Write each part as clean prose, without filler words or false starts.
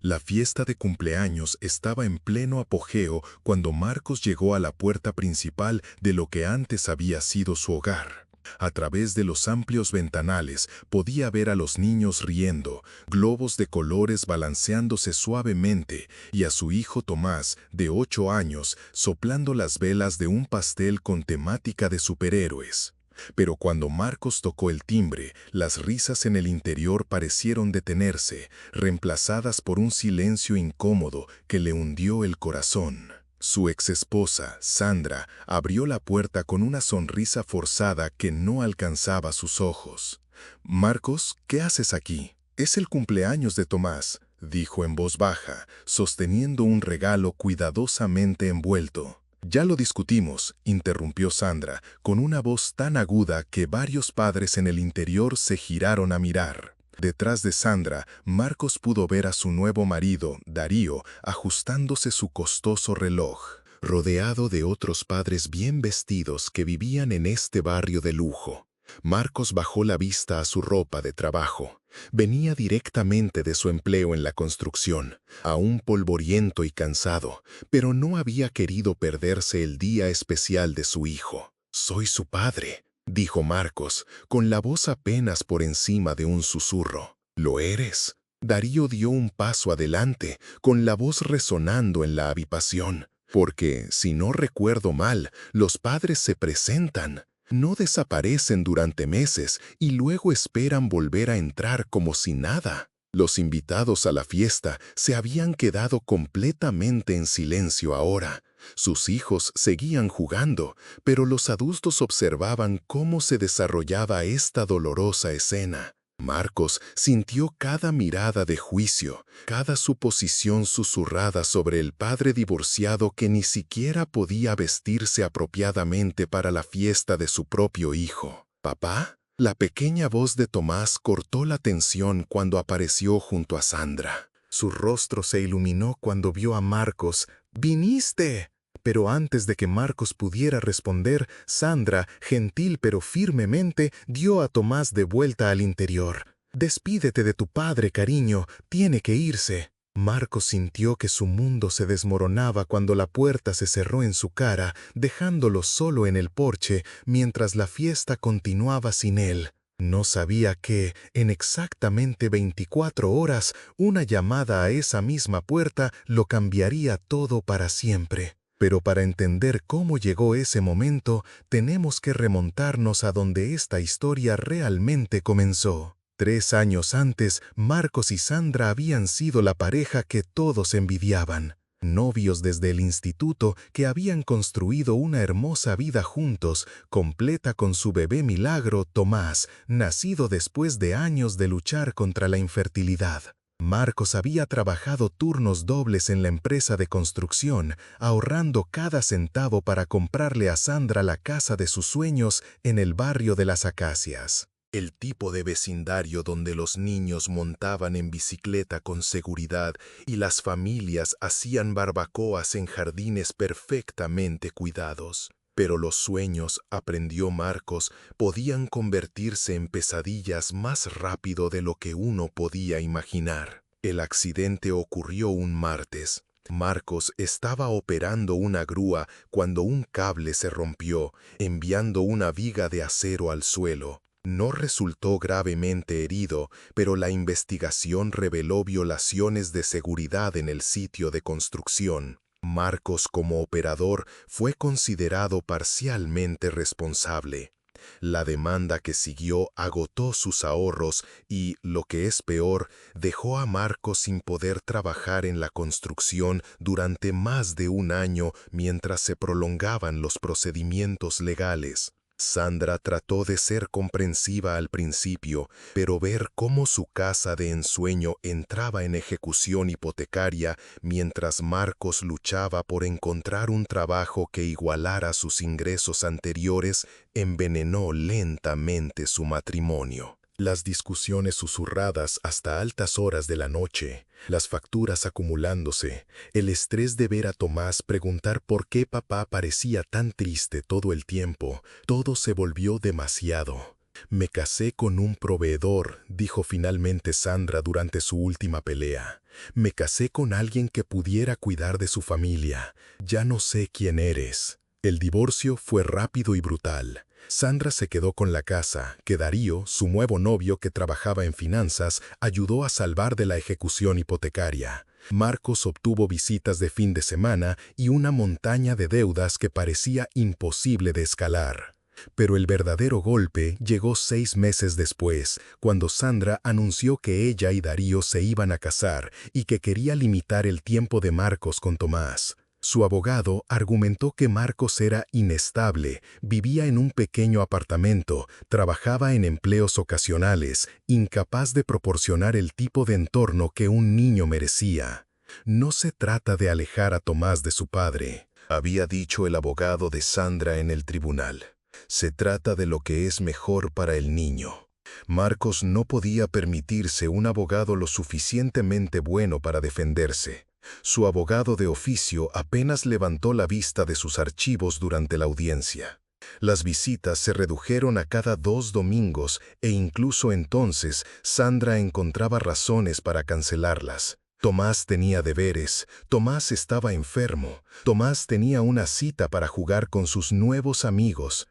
La fiesta de cumpleaños estaba en pleno apogeo cuando Marcos llegó a la puerta principal de lo que antes había sido su hogar. A través de los amplios ventanales podía ver a los niños riendo, globos de colores balanceándose suavemente y a su hijo Tomás, de 8 años, soplando las velas de un pastel con temática de superhéroes. Pero cuando Marcos tocó el timbre, las risas en el interior parecieron detenerse, reemplazadas por un silencio incómodo que le hundió el corazón. Su exesposa, Sandra, abrió la puerta con una sonrisa forzada que no alcanzaba sus ojos. «Marcos, ¿qué haces aquí?» «Es el cumpleaños de Tomás», dijo en voz baja, sosteniendo un regalo cuidadosamente envuelto. «Ya lo discutimos», interrumpió Sandra, con una voz tan aguda que varios padres en el interior se giraron a mirar. Detrás de Sandra, Marcos pudo ver a su nuevo marido, Darío, ajustándose su costoso reloj, rodeado de otros padres bien vestidos que vivían en este barrio de lujo. Marcos bajó la vista a su ropa de trabajo. Venía directamente de su empleo en la construcción, aún polvoriento y cansado, pero no había querido perderse el día especial de su hijo. «Soy su padre», dijo Marcos, con la voz apenas por encima de un susurro. «¿Lo eres?» Darío dio un paso adelante, con la voz resonando en la habitación, porque, si no recuerdo mal, los padres se presentan. No desaparecen durante meses y luego esperan volver a entrar como si nada. Los invitados a la fiesta se habían quedado completamente en silencio ahora. Sus hijos seguían jugando, pero los adultos observaban cómo se desarrollaba esta dolorosa escena. Marcos sintió cada mirada de juicio, cada suposición susurrada sobre el padre divorciado que ni siquiera podía vestirse apropiadamente para la fiesta de su propio hijo. «¿Papá?» La pequeña voz de Tomás cortó la tensión cuando apareció junto a Sandra. Su rostro se iluminó cuando vio a Marcos. «¿Viniste?» Pero antes de que Marcos pudiera responder, Sandra, gentil pero firmemente, dio a Tomás de vuelta al interior. «Despídete de tu padre, cariño, tiene que irse». Marcos sintió que su mundo se desmoronaba cuando la puerta se cerró en su cara, dejándolo solo en el porche mientras la fiesta continuaba sin él. No sabía que, en exactamente 24 horas, una llamada a esa misma puerta lo cambiaría todo para siempre. Pero para entender cómo llegó ese momento, tenemos que remontarnos a donde esta historia realmente comenzó. 3 años antes, Marcos y Sandra habían sido la pareja que todos envidiaban. Novios desde el instituto que habían construido una hermosa vida juntos, completa con su bebé milagro, Tomás, nacido después de años de luchar contra la infertilidad. Marcos había trabajado turnos dobles en la empresa de construcción, ahorrando cada centavo para comprarle a Sandra la casa de sus sueños en el barrio de las Acacias. El tipo de vecindario donde los niños montaban en bicicleta con seguridad y las familias hacían barbacoas en jardines perfectamente cuidados. Pero los sueños, aprendió Marcos, podían convertirse en pesadillas más rápido de lo que uno podía imaginar. El accidente ocurrió un martes. Marcos estaba operando una grúa cuando un cable se rompió, enviando una viga de acero al suelo. No resultó gravemente herido, pero la investigación reveló violaciones de seguridad en el sitio de construcción. Marcos, como operador, fue considerado parcialmente responsable. La demanda que siguió agotó sus ahorros y, lo que es peor, dejó a Marcos sin poder trabajar en la construcción durante más de un año mientras se prolongaban los procedimientos legales. Sandra trató de ser comprensiva al principio, pero ver cómo su casa de ensueño entraba en ejecución hipotecaria mientras Marcos luchaba por encontrar un trabajo que igualara sus ingresos anteriores envenenó lentamente su matrimonio. Las discusiones susurradas hasta altas horas de la noche, las facturas acumulándose, el estrés de ver a Tomás preguntar por qué papá parecía tan triste todo el tiempo, todo se volvió demasiado. Me casé con un proveedor, dijo finalmente Sandra durante su última pelea. Me casé con alguien que pudiera cuidar de su familia. Ya no sé quién eres. El divorcio fue rápido y brutal. Sandra se quedó con la casa, que Darío, su nuevo novio que trabajaba en finanzas, ayudó a salvar de la ejecución hipotecaria. Marcos obtuvo visitas de fin de semana y una montaña de deudas que parecía imposible de escalar. Pero el verdadero golpe llegó 6 meses después, cuando Sandra anunció que ella y Darío se iban a casar y que quería limitar el tiempo de Marcos con Tomás. Su abogado argumentó que Marcos era inestable, vivía en un pequeño apartamento, trabajaba en empleos ocasionales, incapaz de proporcionar el tipo de entorno que un niño merecía. No se trata de alejar a Tomás de su padre, había dicho el abogado de Sandra en el tribunal. Se trata de lo que es mejor para el niño. Marcos no podía permitirse un abogado lo suficientemente bueno para defenderse. Su abogado de oficio apenas levantó la vista de sus archivos durante la audiencia. Las visitas se redujeron a cada 2 domingos e incluso entonces Sandra encontraba razones para cancelarlas. Tomás tenía deberes, Tomás estaba enfermo, Tomás tenía una cita para jugar con sus nuevos amigos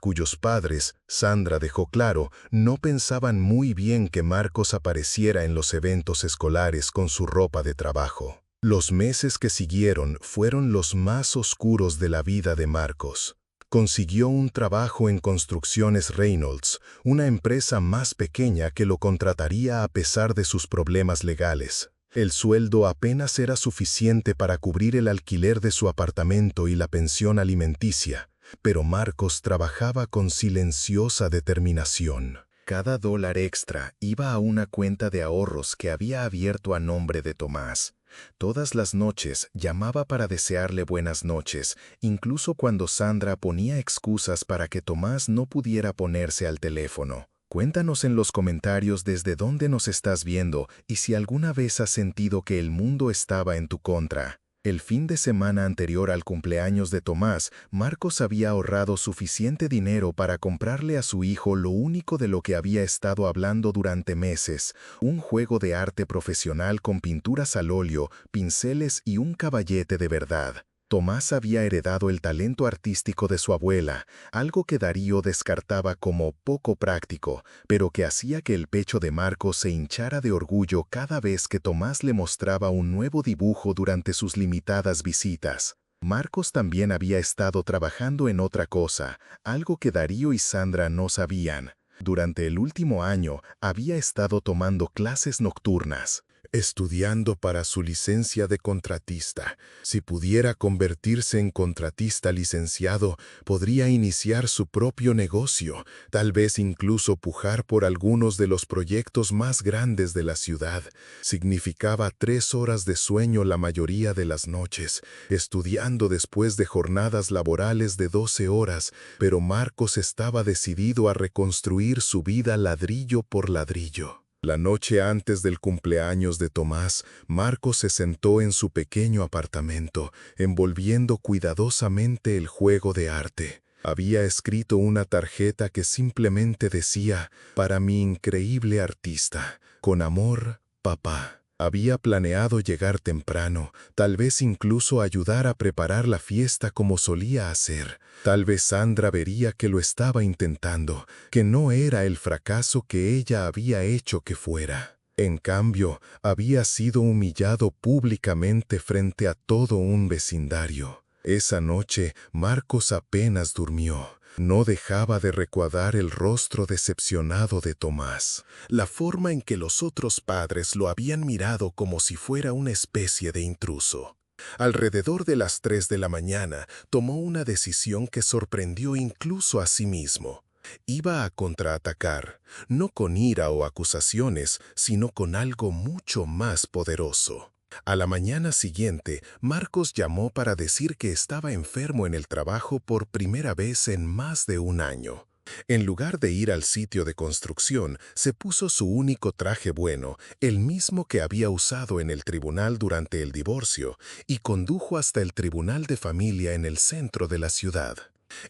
cuyos padres, Sandra dejó claro, no pensaban muy bien que Marcos apareciera en los eventos escolares con su ropa de trabajo. Los meses que siguieron fueron los más oscuros de la vida de Marcos. Consiguió un trabajo en Construcciones Reynolds, una empresa más pequeña que lo contrataría a pesar de sus problemas legales. El sueldo apenas era suficiente para cubrir el alquiler de su apartamento y la pensión alimenticia, pero Marcos trabajaba con silenciosa determinación. Cada dólar extra iba a una cuenta de ahorros que había abierto a nombre de Tomás. Todas las noches llamaba para desearle buenas noches, incluso cuando Sandra ponía excusas para que Tomás no pudiera ponerse al teléfono. Cuéntanos en los comentarios desde dónde nos estás viendo y si alguna vez has sentido que el mundo estaba en tu contra. El fin de semana anterior al cumpleaños de Tomás, Marcos había ahorrado suficiente dinero para comprarle a su hijo lo único de lo que había estado hablando durante meses, un juego de arte profesional con pinturas al óleo, pinceles y un caballete de verdad. Tomás había heredado el talento artístico de su abuela, algo que Darío descartaba como poco práctico, pero que hacía que el pecho de Marcos se hinchara de orgullo cada vez que Tomás le mostraba un nuevo dibujo durante sus limitadas visitas. Marcos también había estado trabajando en otra cosa, algo que Darío y Sandra no sabían. Durante el último año había estado tomando clases nocturnas, estudiando para su licencia de contratista. Si pudiera convertirse en contratista licenciado, podría iniciar su propio negocio, tal vez incluso pujar por algunos de los proyectos más grandes de la ciudad. Significaba 3 horas de sueño la mayoría de las noches, estudiando después de jornadas laborales de 12 horas, pero Marcos estaba decidido a reconstruir su vida ladrillo por ladrillo. La noche antes del cumpleaños de Tomás, Marcos se sentó en su pequeño apartamento, envolviendo cuidadosamente el juego de arte. Había escrito una tarjeta que simplemente decía, «Para mi increíble artista, con amor, papá». Había planeado llegar temprano, tal vez incluso ayudar a preparar la fiesta como solía hacer. Tal vez Sandra vería que lo estaba intentando, que no era el fracaso que ella había hecho que fuera. En cambio, había sido humillado públicamente frente a todo un vecindario. Esa noche, Marcos apenas durmió. No dejaba de recuadrar el rostro decepcionado de Tomás, la forma en que los otros padres lo habían mirado como si fuera una especie de intruso. Alrededor de las 3 de la mañana, tomó una decisión que sorprendió incluso a sí mismo. Iba a contraatacar, no con ira o acusaciones, sino con algo mucho más poderoso. A la mañana siguiente, Marcos llamó para decir que estaba enfermo en el trabajo por primera vez en más de un año. En lugar de ir al sitio de construcción, se puso su único traje bueno, el mismo que había usado en el tribunal durante el divorcio, y condujo hasta el tribunal de familia en el centro de la ciudad.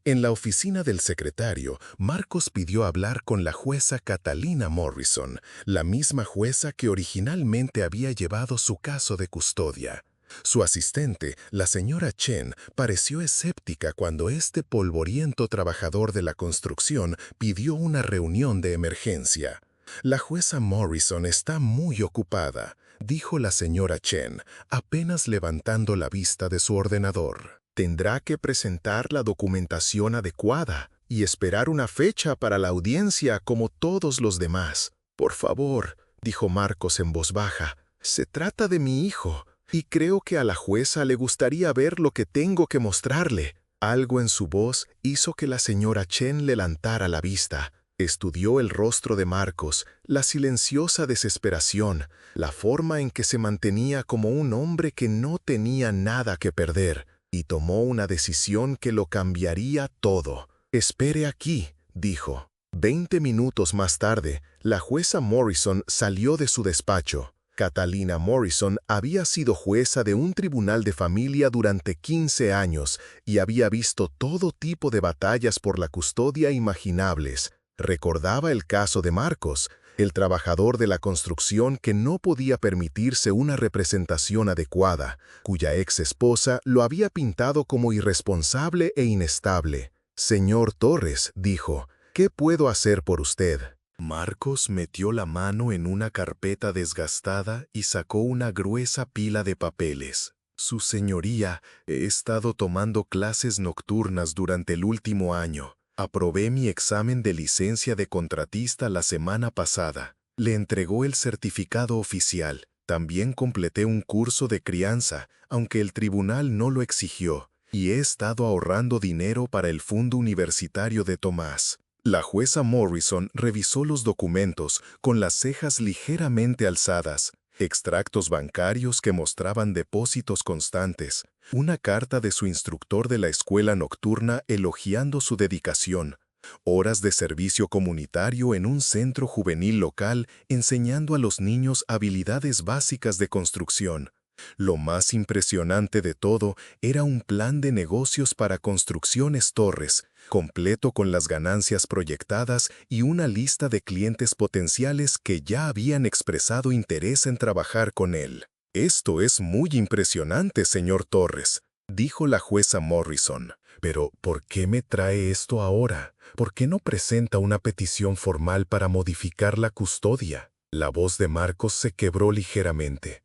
En la oficina del secretario, Marcos pidió hablar con la jueza Catalina Morrison, la misma jueza que originalmente había llevado su caso de custodia. Su asistente, la señora Chen, pareció escéptica cuando este polvoriento trabajador de la construcción pidió una reunión de emergencia. La jueza Morrison está muy ocupada, dijo la señora Chen, apenas levantando la vista de su ordenador. Tendrá que presentar la documentación adecuada y esperar una fecha para la audiencia como todos los demás. Por favor, dijo Marcos en voz baja, se trata de mi hijo, y creo que a la jueza le gustaría ver lo que tengo que mostrarle. Algo en su voz hizo que la señora Chen levantara la vista. Estudió el rostro de Marcos, la silenciosa desesperación, la forma en que se mantenía como un hombre que no tenía nada que perder, y tomó una decisión que lo cambiaría todo. «Espere aquí», dijo. 20 minutos más tarde, la jueza Morrison salió de su despacho. Catalina Morrison había sido jueza de un tribunal de familia durante 15 años y había visto todo tipo de batallas por la custodia imaginables. Recordaba el caso de Marcos, el trabajador de la construcción que no podía permitirse una representación adecuada, cuya ex esposa lo había pintado como irresponsable e inestable. «Señor Torres», dijo, «¿qué puedo hacer por usted?» Marcos metió la mano en una carpeta desgastada y sacó una gruesa pila de papeles. «Su señoría, he estado tomando clases nocturnas durante el último año. Aprobé mi examen de licencia de contratista la semana pasada. Le entregó el certificado oficial. También completé un curso de crianza, aunque el tribunal no lo exigió, y he estado ahorrando dinero para el fondo universitario de Tomás». La jueza Morrison revisó los documentos con las cejas ligeramente alzadas, extractos bancarios que mostraban depósitos constantes, una carta de su instructor de la escuela nocturna elogiando su dedicación, horas de servicio comunitario en un centro juvenil local enseñando a los niños habilidades básicas de construcción. Lo más impresionante de todo era un plan de negocios para Construcciones Torres, completo con las ganancias proyectadas y una lista de clientes potenciales que ya habían expresado interés en trabajar con él. «Esto es muy impresionante, señor Torres», dijo la jueza Morrison. «Pero, ¿por qué me trae esto ahora? ¿Por qué no presenta una petición formal para modificar la custodia?» La voz de Marcos se quebró ligeramente.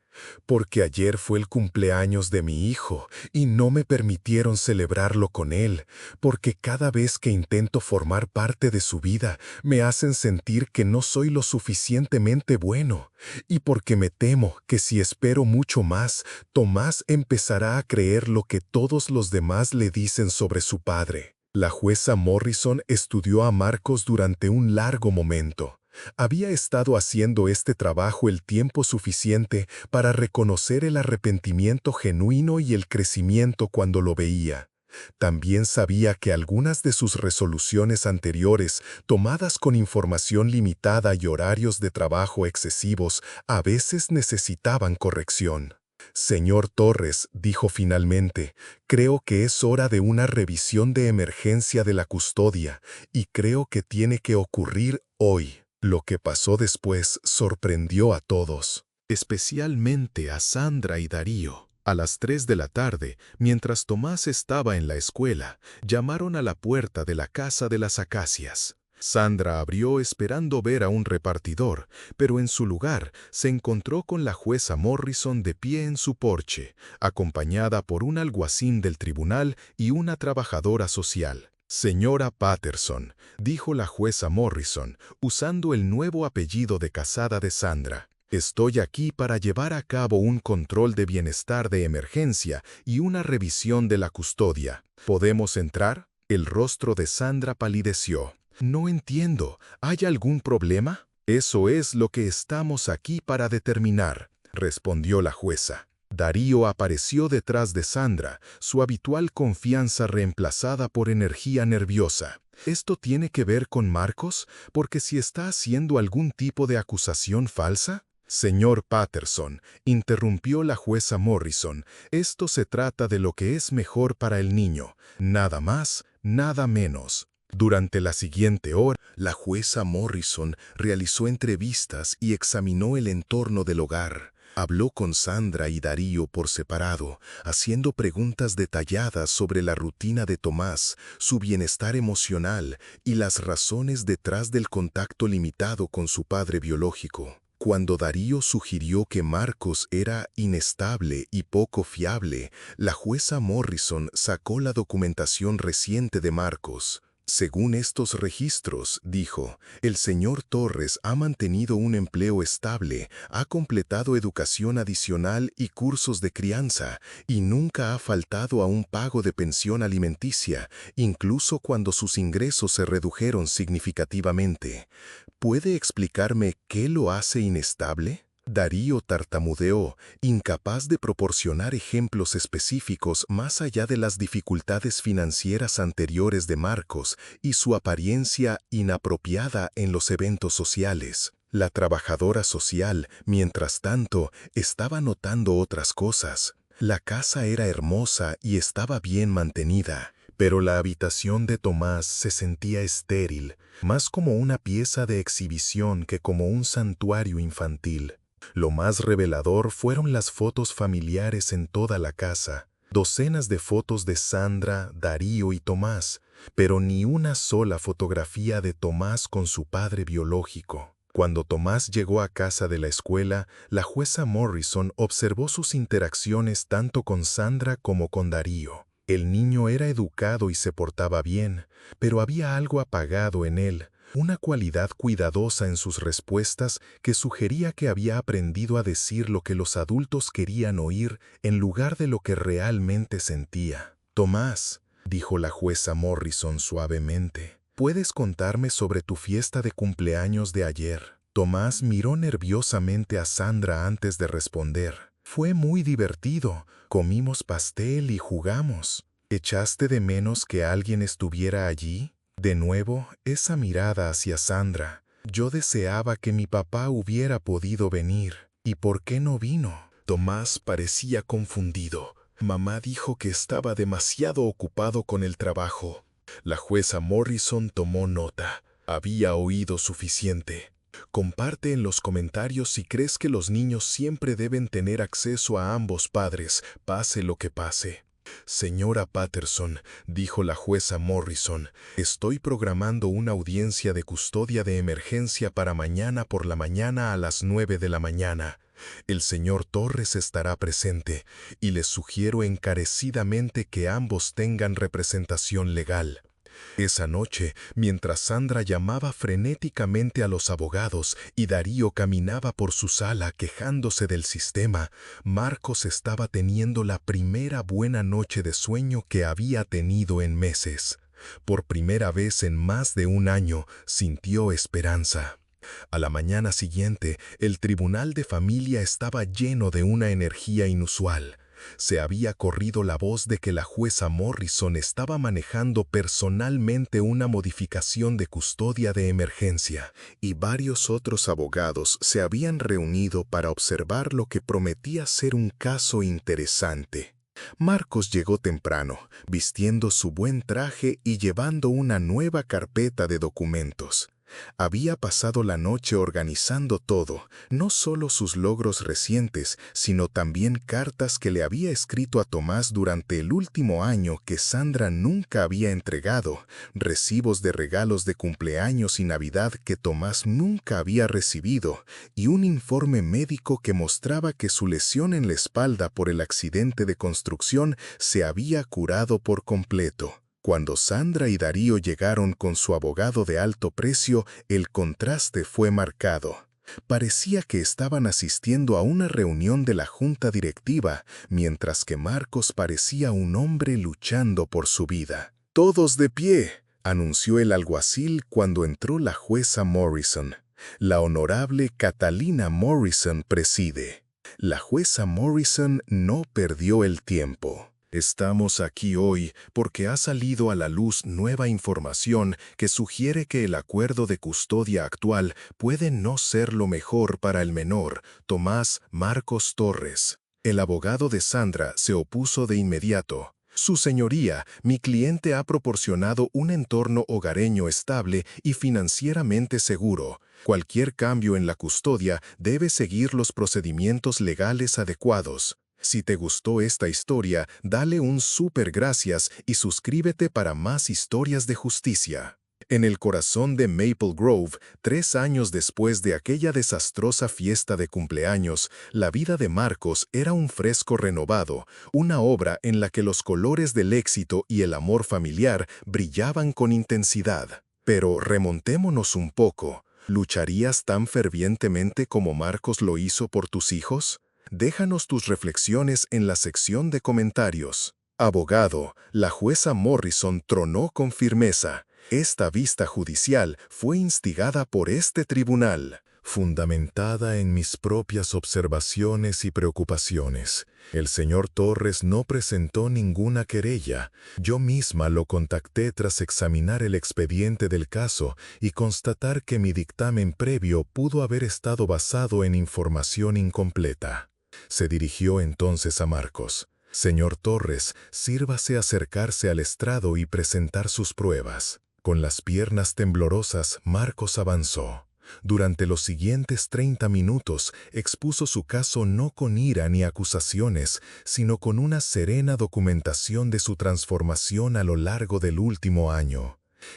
«Porque ayer fue el cumpleaños de mi hijo y no me permitieron celebrarlo con él, porque cada vez que intento formar parte de su vida me hacen sentir que no soy lo suficientemente bueno, y porque me temo que si espero mucho más, Tomás empezará a creer lo que todos los demás le dicen sobre su padre». La jueza Morrison estudió a Marcos durante un largo momento. Había estado haciendo este trabajo el tiempo suficiente para reconocer el arrepentimiento genuino y el crecimiento cuando lo veía. También sabía que algunas de sus resoluciones anteriores, tomadas con información limitada y horarios de trabajo excesivos, a veces necesitaban corrección. «Señor Torres», dijo finalmente, «creo que es hora de una revisión de emergencia de la custodia, y creo que tiene que ocurrir hoy». Lo que pasó después sorprendió a todos, especialmente a Sandra y Darío. A las 3 de la tarde, mientras Tomás estaba en la escuela, llamaron a la puerta de la casa de las acacias. Sandra abrió esperando ver a un repartidor, pero en su lugar se encontró con la jueza Morrison de pie en su porche, acompañada por un alguacil del tribunal y una trabajadora social. «Señora Patterson», dijo la jueza Morrison, usando el nuevo apellido de casada de Sandra, «estoy aquí para llevar a cabo un control de bienestar de emergencia y una revisión de la custodia. ¿Podemos entrar?» El rostro de Sandra palideció. «No entiendo. ¿Hay algún problema?» «Eso es lo que estamos aquí para determinar», respondió la jueza. Darío apareció detrás de Sandra, su habitual confianza reemplazada por energía nerviosa. «¿Esto tiene que ver con Marcos? Porque si está haciendo algún tipo de acusación falsa». «Señor Patterson», interrumpió la jueza Morrison, «esto se trata de lo que es mejor para el niño. Nada más nada menos. Durante la siguiente hora, la jueza Morrison realizó entrevistas y examinó el entorno del hogar. Habló con Sandra y Darío por separado, haciendo preguntas detalladas sobre la rutina de Tomás, su bienestar emocional y las razones detrás del contacto limitado con su padre biológico. Cuando Darío sugirió que Marcos era inestable y poco fiable, la jueza Morrison sacó la documentación reciente de Marcos. Según estos registros, dijo, el señor Torres ha mantenido un empleo estable, ha completado educación adicional y cursos de crianza, y nunca ha faltado a un pago de pensión alimenticia, incluso cuando sus ingresos se redujeron significativamente. ¿Puede explicarme qué lo hace inestable? Darío tartamudeó, incapaz de proporcionar ejemplos específicos más allá de las dificultades financieras anteriores de Marcos y su apariencia inapropiada en los eventos sociales. La trabajadora social, mientras tanto, estaba notando otras cosas. La casa era hermosa y estaba bien mantenida, pero la habitación de Tomás se sentía estéril, más como una pieza de exhibición que como un santuario infantil. Lo más revelador fueron las fotos familiares en toda la casa, docenas de fotos de Sandra, Darío y Tomás, pero ni una sola fotografía de Tomás con su padre biológico. Cuando Tomás llegó a casa de la escuela, la jueza Morrison observó sus interacciones tanto con Sandra como con Darío. El niño era educado y se portaba bien, pero había algo apagado en él, una cualidad cuidadosa en sus respuestas que sugería que había aprendido a decir lo que los adultos querían oír en lugar de lo que realmente sentía. Tomás, dijo la jueza Morrison suavemente, ¿puedes contarme sobre tu fiesta de cumpleaños de ayer? Tomás miró nerviosamente a Sandra antes de responder. Fue muy divertido, comimos pastel y jugamos. ¿Echaste de menos que alguien estuviera allí? De nuevo, esa mirada hacia Sandra. Yo deseaba que mi papá hubiera podido venir. ¿Y por qué no vino? Tomás parecía confundido. Mamá dijo que estaba demasiado ocupado con el trabajo. La jueza Morrison tomó nota. Había oído suficiente. Comparte en los comentarios si crees que los niños siempre deben tener acceso a ambos padres, pase lo que pase. Señora Patterson, dijo la jueza Morrison, estoy programando una audiencia de custodia de emergencia para mañana por la mañana a las 9 de la mañana. El señor Torres estará presente y les sugiero encarecidamente que ambos tengan representación legal. Esa noche, mientras Sandra llamaba frenéticamente a los abogados y Darío caminaba por su sala quejándose del sistema, Marcos estaba teniendo la primera buena noche de sueño que había tenido en meses. Por primera vez en más de un año, sintió esperanza. A la mañana siguiente, el tribunal de familia estaba lleno de una energía inusual. Se había corrido la voz de que la jueza Morrison estaba manejando personalmente una modificación de custodia de emergencia, y varios otros abogados se habían reunido para observar lo que prometía ser un caso interesante. Marcos llegó temprano, vistiendo su buen traje y llevando una nueva carpeta de documentos. Había pasado la noche organizando todo, no solo sus logros recientes, sino también cartas que le había escrito a Tomás durante el último año que Sandra nunca había entregado, recibos de regalos de cumpleaños y Navidad que Tomás nunca había recibido, y un informe médico que mostraba que su lesión en la espalda por el accidente de construcción se había curado por completo. Cuando Sandra y Darío llegaron con su abogado de alto precio, el contraste fue marcado. Parecía que estaban asistiendo a una reunión de la junta directiva, mientras que Marcos parecía un hombre luchando por su vida. «Todos de pie», anunció el alguacil cuando entró la jueza Morrison. La honorable Catalina Morrison preside. La jueza Morrison no perdió el tiempo. Estamos aquí hoy porque ha salido a la luz nueva información que sugiere que el acuerdo de custodia actual puede no ser lo mejor para el menor, Tomás Marcos Torres. El abogado de Sandra se opuso de inmediato. Su señoría, mi cliente ha proporcionado un entorno hogareño estable y financieramente seguro. Cualquier cambio en la custodia debe seguir los procedimientos legales adecuados. Si te gustó esta historia, dale un súper gracias y suscríbete para más historias de justicia. En el corazón de Maple Grove, 3 años después de aquella desastrosa fiesta de cumpleaños, la vida de Marcos era un fresco renovado, una obra en la que los colores del éxito y el amor familiar brillaban con intensidad. Pero remontémonos un poco. ¿Lucharías tan fervientemente como Marcos lo hizo por tus hijos? Déjanos tus reflexiones en la sección de comentarios. Abogado, la jueza Morrison tronó con firmeza. Esta vista judicial fue instigada por este tribunal, fundamentada en mis propias observaciones y preocupaciones. El señor Torres no presentó ninguna querella. Yo misma lo contacté tras examinar el expediente del caso y constatar que mi dictamen previo pudo haber estado basado en información incompleta. Se dirigió entonces a Marcos. Señor Torres, sírvase acercarse al estrado y presentar sus pruebas. Con las piernas temblorosas, Marcos avanzó. Durante los siguientes 30 minutos expuso su caso no con ira ni acusaciones, sino con una serena documentación de su transformación a lo largo del último año.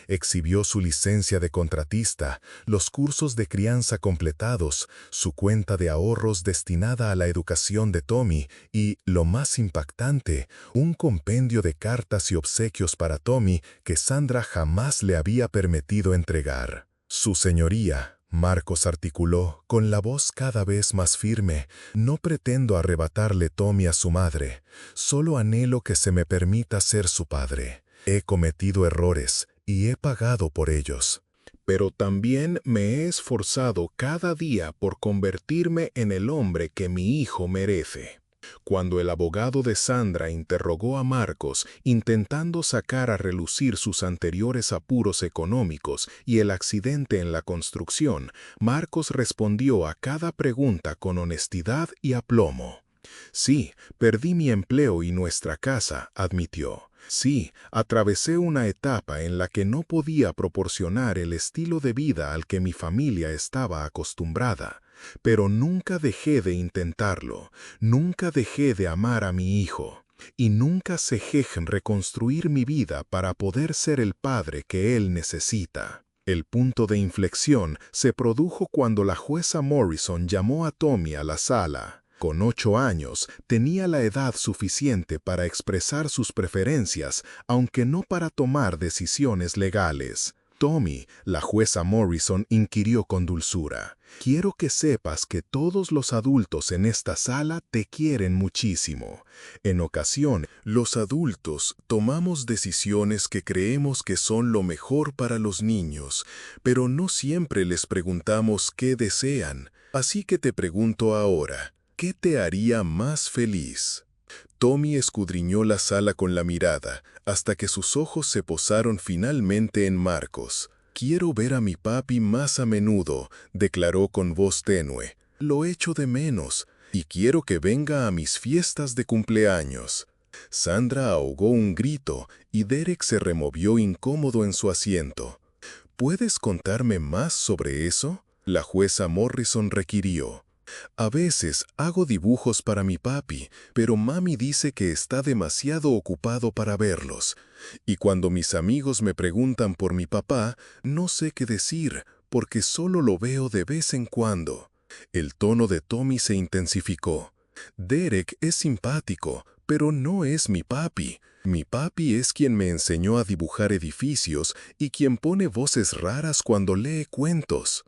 Exhibió su licencia de contratista, los cursos de crianza completados, su cuenta de ahorros destinada a la educación de Tommy y, lo más impactante, un compendio de cartas y obsequios para Tommy que Sandra jamás le había permitido entregar. Su señoría, Marcos articuló, con la voz cada vez más firme, no pretendo arrebatarle Tommy a su madre, solo anhelo que se me permita ser su padre. He cometido errores y he pagado por ellos. Pero también me he esforzado cada día por convertirme en el hombre que mi hijo merece. Cuando el abogado de Sandra interrogó a Marcos, intentando sacar a relucir sus anteriores apuros económicos y el accidente en la construcción, Marcos respondió a cada pregunta con honestidad y aplomo. Sí, perdí mi empleo y nuestra casa, admitió. Sí, atravesé una etapa en la que no podía proporcionar el estilo de vida al que mi familia estaba acostumbrada. Pero nunca dejé de intentarlo, nunca dejé de amar a mi hijo, y nunca cejé en reconstruir mi vida para poder ser el padre que él necesita. El punto de inflexión se produjo cuando la jueza Morrison llamó a Tommy a la sala. Con 8 años, tenía la edad suficiente para expresar sus preferencias, aunque no para tomar decisiones legales. Tommy, la jueza Morrison inquirió con dulzura. Quiero que sepas que todos los adultos en esta sala te quieren muchísimo. En ocasión, los adultos tomamos decisiones que creemos que son lo mejor para los niños, pero no siempre les preguntamos qué desean. Así que te pregunto ahora, ¿qué te haría más feliz? Tommy escudriñó la sala con la mirada, hasta que sus ojos se posaron finalmente en Marcos. «Quiero ver a mi papi más a menudo», declaró con voz tenue. «Lo echo de menos, y quiero que venga a mis fiestas de cumpleaños». Sandra ahogó un grito, y Derek se removió incómodo en su asiento. «¿Puedes contarme más sobre eso?», la jueza Morrison requirió. «A veces hago dibujos para mi papi, pero mami dice que está demasiado ocupado para verlos. Y cuando mis amigos me preguntan por mi papá, no sé qué decir, porque solo lo veo de vez en cuando». El tono de Tommy se intensificó. «Derek es simpático, pero no es mi papi. Mi papi es quien me enseñó a dibujar edificios y quien pone voces raras cuando lee cuentos».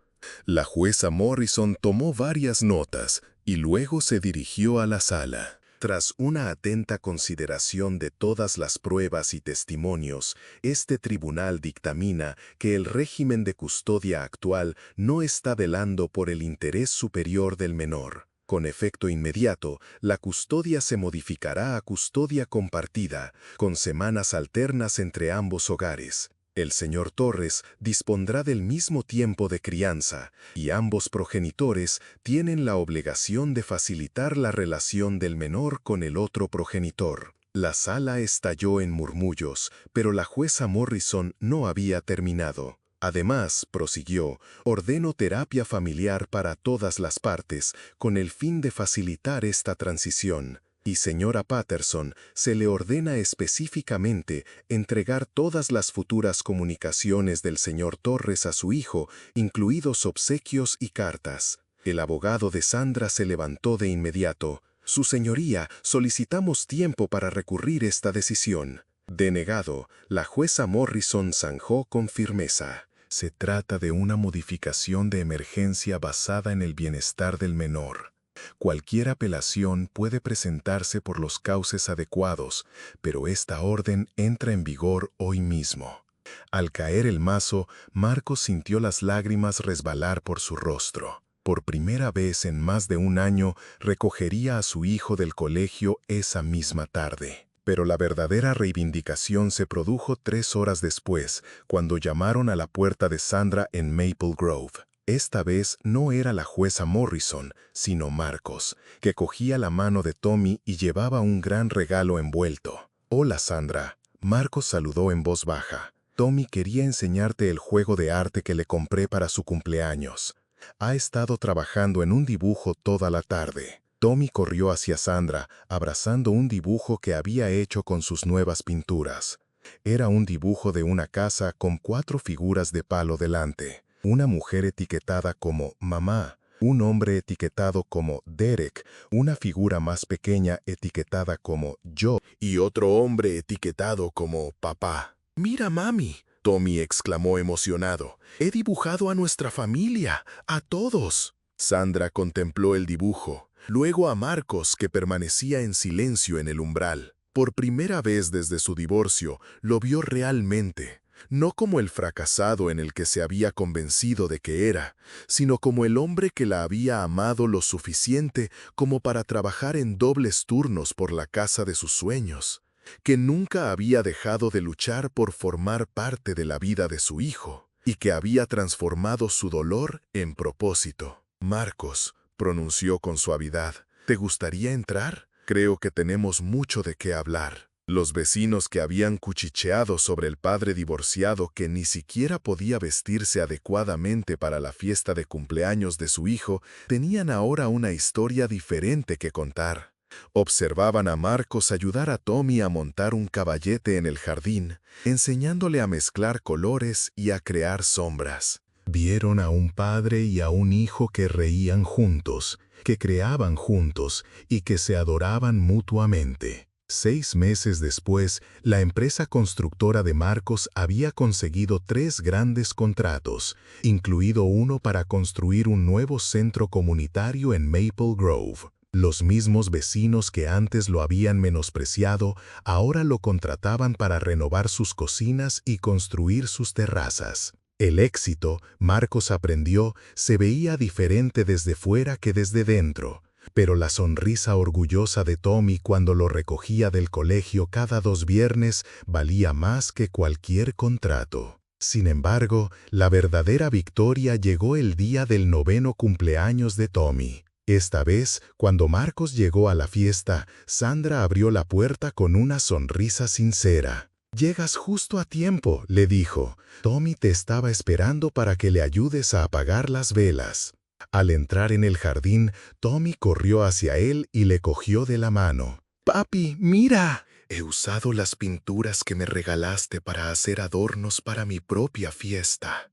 La jueza Morrison tomó varias notas y luego se dirigió a la sala. Tras una atenta consideración de todas las pruebas y testimonios, este tribunal dictamina que el régimen de custodia actual no está velando por el interés superior del menor. Con efecto inmediato, la custodia se modificará a custodia compartida, con semanas alternas entre ambos hogares. El señor Torres dispondrá del mismo tiempo de crianza y ambos progenitores tienen la obligación de facilitar la relación del menor con el otro progenitor. La sala estalló en murmullos, pero la jueza Morrison no había terminado. Además, prosiguió, ordeno terapia familiar para todas las partes, con el fin de facilitar esta transición. Y señora Patterson, se le ordena específicamente entregar todas las futuras comunicaciones del señor Torres a su hijo, incluidos obsequios y cartas. El abogado de Sandra se levantó de inmediato. Su señoría, solicitamos tiempo para recurrir esta decisión. Denegado, la jueza Morrison zanjó con firmeza. Se trata de una modificación de emergencia basada en el bienestar del menor. Cualquier apelación puede presentarse por los cauces adecuados, pero esta orden entra en vigor hoy mismo. Al caer el mazo, Marcos sintió las lágrimas resbalar por su rostro. Por primera vez en más de un año, recogería a su hijo del colegio esa misma tarde. Pero la verdadera reivindicación se produjo 3 horas después, cuando llamaron a la puerta de Sandra en Maple Grove. Esta vez no era la jueza Morrison, sino Marcos, que cogía la mano de Tommy y llevaba un gran regalo envuelto. «Hola, Sandra». Marcos saludó en voz baja. «Tommy quería enseñarte el juego de arte que le compré para su cumpleaños. Ha estado trabajando en un dibujo toda la tarde». Tommy corrió hacia Sandra, abrazando un dibujo que había hecho con sus nuevas pinturas. Era un dibujo de una casa con 4 figuras de palo delante. Una mujer etiquetada como mamá, un hombre etiquetado como Derek, una figura más pequeña etiquetada como yo y otro hombre etiquetado como papá. «Mira, mami», Tommy exclamó emocionado. «He dibujado a nuestra familia, a todos». Sandra contempló el dibujo, luego a Marcos, que permanecía en silencio en el umbral. Por primera vez desde su divorcio, lo vio realmente. No como el fracasado en el que se había convencido de que era, sino como el hombre que la había amado lo suficiente como para trabajar en dobles turnos por la casa de sus sueños, que nunca había dejado de luchar por formar parte de la vida de su hijo, y que había transformado su dolor en propósito. «Marcos», pronunció con suavidad, «¿te gustaría entrar? Creo que tenemos mucho de qué hablar». Los vecinos que habían cuchicheado sobre el padre divorciado que ni siquiera podía vestirse adecuadamente para la fiesta de cumpleaños de su hijo, tenían ahora una historia diferente que contar. Observaban a Marcos ayudar a Tommy a montar un caballete en el jardín, enseñándole a mezclar colores y a crear sombras. Vieron a un padre y a un hijo que reían juntos, que creaban juntos y que se adoraban mutuamente. 6 meses después, la empresa constructora de Marcos había conseguido 3 grandes contratos, incluido uno para construir un nuevo centro comunitario en Maple Grove. Los mismos vecinos que antes lo habían menospreciado, ahora lo contrataban para renovar sus cocinas y construir sus terrazas. El éxito, Marcos aprendió, se veía diferente desde fuera que desde dentro. Pero la sonrisa orgullosa de Tommy cuando lo recogía del colegio cada 2 viernes valía más que cualquier contrato. Sin embargo, la verdadera victoria llegó el día del 9º cumpleaños de Tommy. Esta vez, cuando Marcos llegó a la fiesta, Sandra abrió la puerta con una sonrisa sincera. «Llegas justo a tiempo», le dijo. «Tommy te estaba esperando para que le ayudes a apagar las velas». Al entrar en el jardín, Tommy corrió hacia él y le cogió de la mano. «Papi, mira. He usado las pinturas que me regalaste para hacer adornos para mi propia fiesta».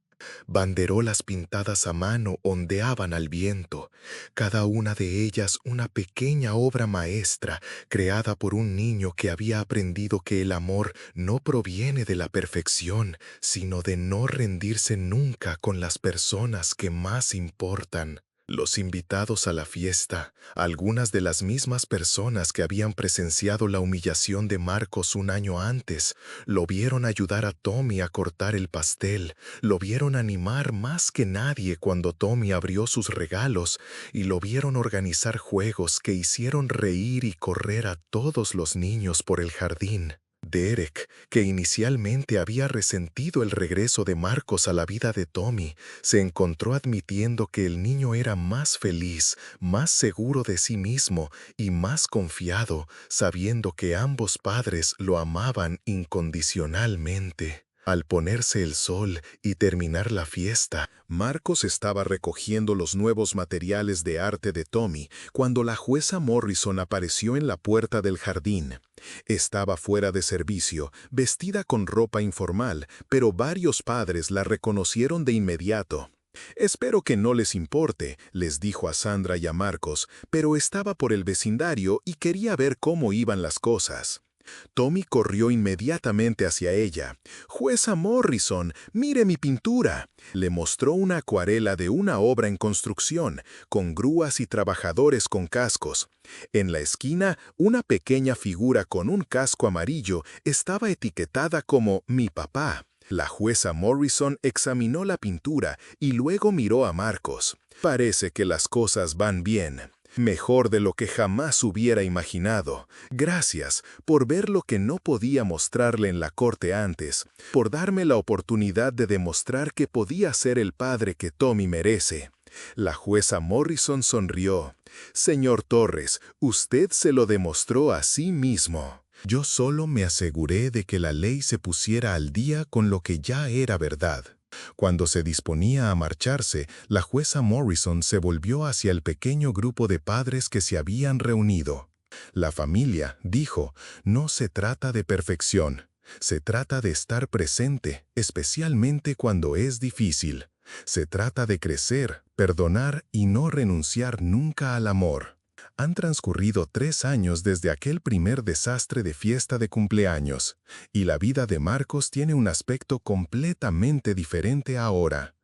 Banderolas pintadas a mano ondeaban al viento, cada una de ellas una pequeña obra maestra creada por un niño que había aprendido que el amor no proviene de la perfección, sino de no rendirse nunca con las personas que más importan. Los invitados a la fiesta, algunas de las mismas personas que habían presenciado la humillación de Marcos un año antes, lo vieron ayudar a Tommy a cortar el pastel, lo vieron animar más que nadie cuando Tommy abrió sus regalos y lo vieron organizar juegos que hicieron reír y correr a todos los niños por el jardín. Derek, que inicialmente había resentido el regreso de Marcos a la vida de Tommy, se encontró admitiendo que el niño era más feliz, más seguro de sí mismo y más confiado, sabiendo que ambos padres lo amaban incondicionalmente. Al ponerse el sol y terminar la fiesta, Marcos estaba recogiendo los nuevos materiales de arte de Tommy cuando la jueza Morrison apareció en la puerta del jardín. Estaba fuera de servicio, vestida con ropa informal, pero varios padres la reconocieron de inmediato. «Espero que no les importe», les dijo a Sandra y a Marcos, pero estaba por el vecindario y quería ver cómo iban las cosas. Tommy corrió inmediatamente hacia ella. «Jueza Morrison, mire mi pintura». Le mostró una acuarela de una obra en construcción, con grúas y trabajadores con cascos. En la esquina, una pequeña figura con un casco amarillo estaba etiquetada como «Mi papá». La jueza Morrison examinó la pintura y luego miró a Marcos. «Parece que las cosas van bien. Mejor de lo que jamás hubiera imaginado. Gracias por ver lo que no podía mostrarle en la corte antes, por darme la oportunidad de demostrar que podía ser el padre que Tommy merece». La jueza Morrison sonrió. «Señor Torres, usted se lo demostró a sí mismo. Yo solo me aseguré de que la ley se pusiera al día con lo que ya era verdad». Cuando se disponía a marcharse, la jueza Morrison se volvió hacia el pequeño grupo de padres que se habían reunido. «La familia», dijo, «no se trata de perfección. Se trata de estar presente, especialmente cuando es difícil. Se trata de crecer, perdonar y no renunciar nunca al amor». Han transcurrido 3 años desde aquel primer desastre de fiesta de cumpleaños, y la vida de Marcos tiene un aspecto completamente diferente ahora.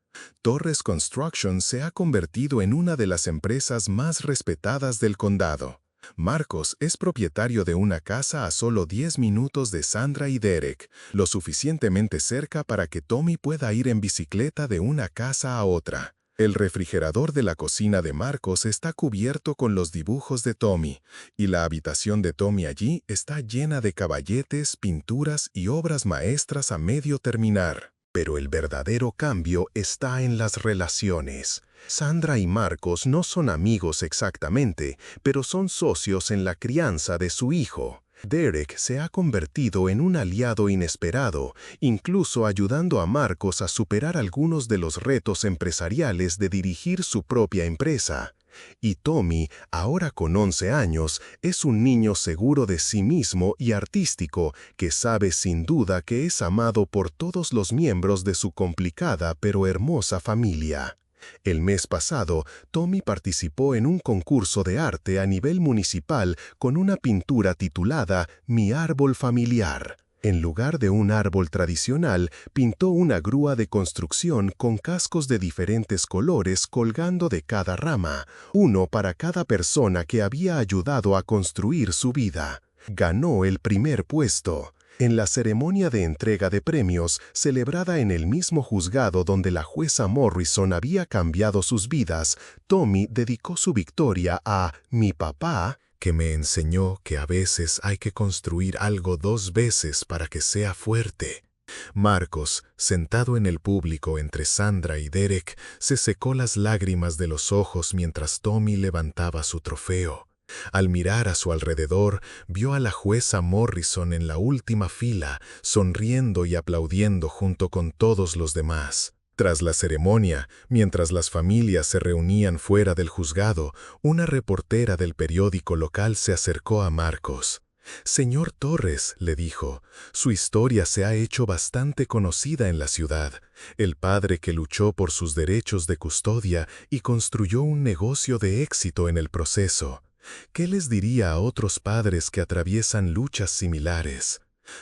Torres Construction se ha convertido en una de las empresas más respetadas del condado. Marcos es propietario de una casa a solo 10 minutos de Sandra y Derek, lo suficientemente cerca para que Tommy pueda ir en bicicleta de una casa a otra. El refrigerador de la cocina de Marcos está cubierto con los dibujos de Tommy, y la habitación de Tommy allí está llena de caballetes, pinturas y obras maestras a medio terminar. Pero el verdadero cambio está en las relaciones. Sandra y Marcos no son amigos exactamente, pero son socios en la crianza de su hijo. Derek se ha convertido en un aliado inesperado, incluso ayudando a Marcos a superar algunos de los retos empresariales de dirigir su propia empresa. Y Tommy, ahora con 11 años, es un niño seguro de sí mismo y artístico que sabe sin duda que es amado por todos los miembros de su complicada pero hermosa familia. El mes pasado, Tommy participó en un concurso de arte a nivel municipal con una pintura titulada Mi árbol familiar. En lugar de un árbol tradicional, pintó una grúa de construcción con cascos de diferentes colores colgando de cada rama, uno para cada persona que había ayudado a construir su vida. Ganó el primer puesto. En la ceremonia de entrega de premios, celebrada en el mismo juzgado donde la jueza Morrison había cambiado sus vidas, Tommy dedicó su victoria a «Mi papá», que me enseñó que a veces hay que construir algo 2 veces para que sea fuerte. Marcos, sentado en el público entre Sandra y Derek, se secó las lágrimas de los ojos mientras Tommy levantaba su trofeo. Al mirar a su alrededor, vio a la jueza Morrison en la última fila, sonriendo y aplaudiendo junto con todos los demás. Tras la ceremonia, mientras las familias se reunían fuera del juzgado, una reportera del periódico local se acercó a Marcos. «Señor Torres», le dijo, «su historia se ha hecho bastante conocida en la ciudad. El padre que luchó por sus derechos de custodia y construyó un negocio de éxito en el proceso. ¿Qué les diría a otros padres que atraviesan luchas similares?»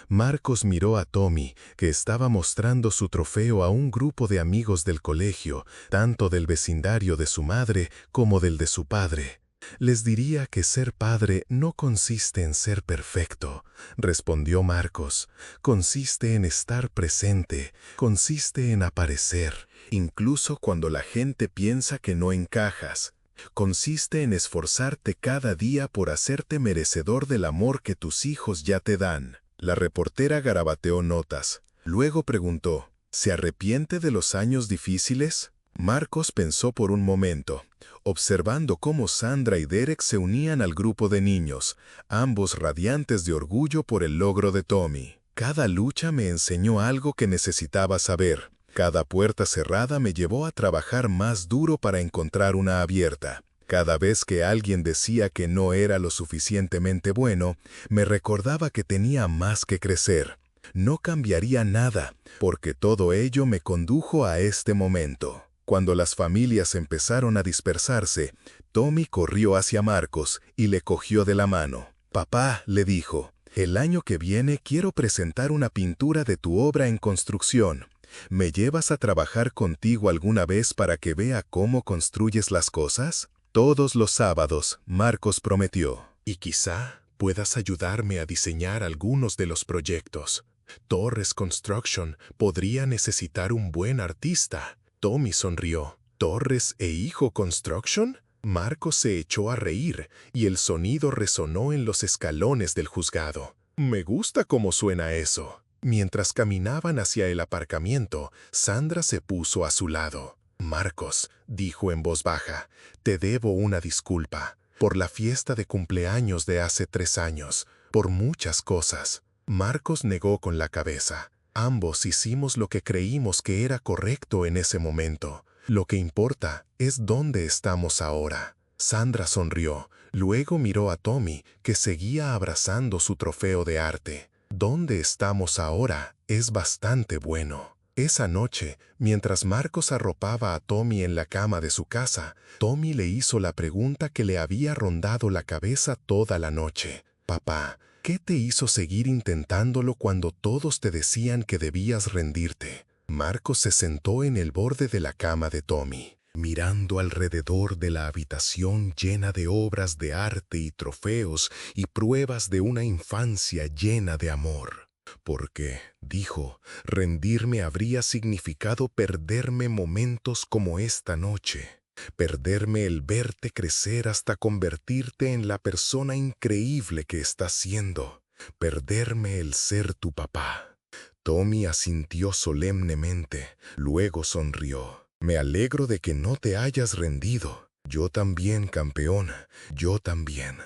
Marcos miró a Tommy, que estaba mostrando su trofeo a un grupo de amigos del colegio, tanto del vecindario de su madre como del de su padre. «Les diría que ser padre no consiste en ser perfecto», respondió Marcos. «Consiste en estar presente, consiste en aparecer, incluso cuando la gente piensa que no encajas. Consiste en esforzarte cada día por hacerte merecedor del amor que tus hijos ya te dan». La reportera garabateó notas. Luego preguntó, ¿se arrepiente de los años difíciles? Marcos pensó por un momento, observando cómo Sandra y Derek se unían al grupo de niños, ambos radiantes de orgullo por el logro de Tommy. Cada lucha me enseñó algo que necesitaba saber. Cada puerta cerrada me llevó a trabajar más duro para encontrar una abierta. Cada vez que alguien decía que no era lo suficientemente bueno, me recordaba que tenía más que crecer. No cambiaría nada, porque todo ello me condujo a este momento. Cuando las familias empezaron a dispersarse, Tommy corrió hacia Marcos y le cogió de la mano. «Papá», le dijo, «el año que viene quiero presentar una pintura de tu obra en construcción. ¿Me llevas a trabajar contigo alguna vez para que vea cómo construyes las cosas?» Todos los sábados, Marcos prometió. «Y quizá puedas ayudarme a diseñar algunos de los proyectos. Torres Construction podría necesitar un buen artista». Tommy sonrió. «¿Torres e Hijo Construction?» Marcos se echó a reír y el sonido resonó en los escalones del juzgado. «Me gusta cómo suena eso». Mientras caminaban hacia el aparcamiento, Sandra se puso a su lado. «Marcos», dijo en voz baja, «te debo una disculpa por la fiesta de cumpleaños de hace 3 años, por muchas cosas». Marcos negó con la cabeza. «Ambos hicimos lo que creímos que era correcto en ese momento. Lo que importa es dónde estamos ahora». Sandra sonrió, luego miró a Tommy, que seguía abrazando su trofeo de arte. «Dónde estamos ahora es bastante bueno». Esa noche, mientras Marcos arropaba a Tommy en la cama de su casa, Tommy le hizo la pregunta que le había rondado la cabeza toda la noche. «Papá, ¿qué te hizo seguir intentándolo cuando todos te decían que debías rendirte?» Marcos se sentó en el borde de la cama de Tommy, mirando alrededor de la habitación llena de obras de arte y trofeos y pruebas de una infancia llena de amor. «Porque», dijo, «rendirme habría significado perderme momentos como esta noche. Perderme el verte crecer hasta convertirte en la persona increíble que estás siendo. Perderme el ser tu papá». Tommy asintió solemnemente, luego sonrió. «Me alegro de que no te hayas rendido. Yo también, campeón, yo también».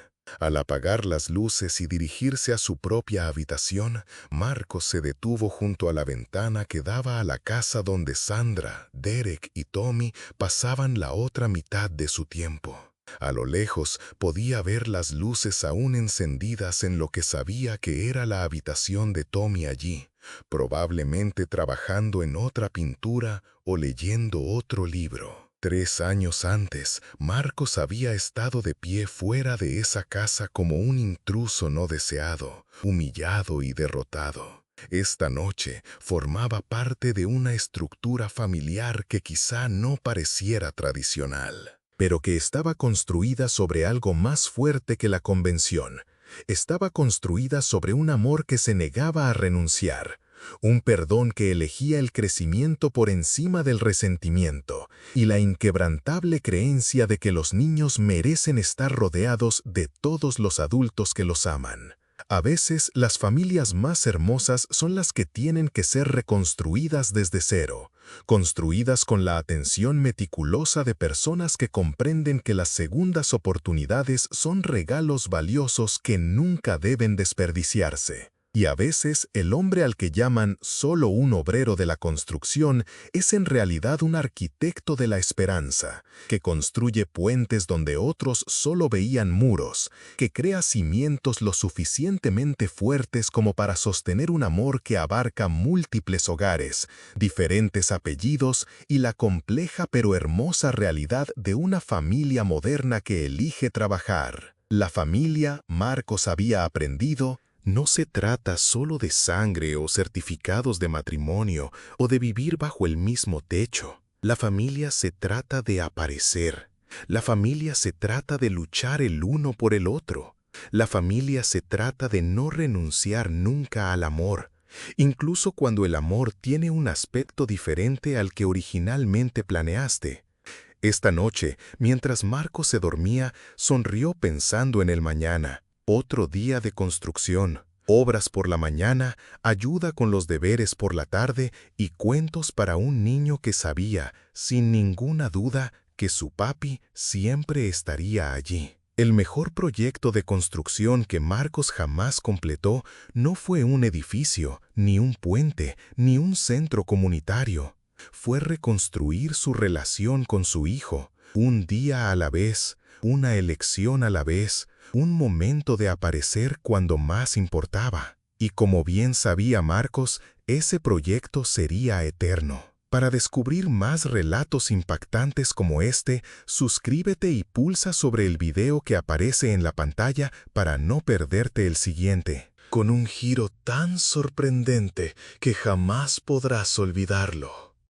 Al apagar las luces y dirigirse a su propia habitación, Marcos se detuvo junto a la ventana que daba a la casa donde Sandra, Derek y Tommy pasaban la otra mitad de su tiempo. A lo lejos podía ver las luces aún encendidas en lo que sabía que era la habitación de Tommy allí, probablemente trabajando en otra pintura o leyendo otro libro. 3 años antes, Marcos había estado de pie fuera de esa casa como un intruso no deseado, humillado y derrotado. Esta noche formaba parte de una estructura familiar que quizá no pareciera tradicional, pero que estaba construida sobre algo más fuerte que la convención. Estaba construida sobre un amor que se negaba a renunciar, un perdón que elegía el crecimiento por encima del resentimiento y la inquebrantable creencia de que los niños merecen estar rodeados de todos los adultos que los aman. A veces, las familias más hermosas son las que tienen que ser reconstruidas desde cero, construidas con la atención meticulosa de personas que comprenden que las segundas oportunidades son regalos valiosos que nunca deben desperdiciarse. Y a veces el hombre al que llaman solo un obrero de la construcción es en realidad un arquitecto de la esperanza, que construye puentes donde otros solo veían muros, que crea cimientos lo suficientemente fuertes como para sostener un amor que abarca múltiples hogares, diferentes apellidos y la compleja pero hermosa realidad de una familia moderna que elige trabajar. La familia, Marcos había aprendido, no se trata solo de sangre o certificados de matrimonio o de vivir bajo el mismo techo. La familia se trata de aparecer. La familia se trata de luchar el uno por el otro. La familia se trata de no renunciar nunca al amor, incluso cuando el amor tiene un aspecto diferente al que originalmente planeaste. Esta noche, mientras Marcos se dormía, sonrió pensando en el mañana. Otro día de construcción, obras por la mañana, ayuda con los deberes por la tarde y cuentos para un niño que sabía, sin ninguna duda, que su papi siempre estaría allí. El mejor proyecto de construcción que Marcos jamás completó no fue un edificio, ni un puente, ni un centro comunitario. Fue reconstruir su relación con su hijo, un día a la vez, una elección a la vez, un momento de aparecer cuando más importaba. Y como bien sabía Marcos, ese proyecto sería eterno. Para descubrir más relatos impactantes como este, suscríbete y pulsa sobre el video que aparece en la pantalla para no perderte el siguiente, con un giro tan sorprendente que jamás podrás olvidarlo.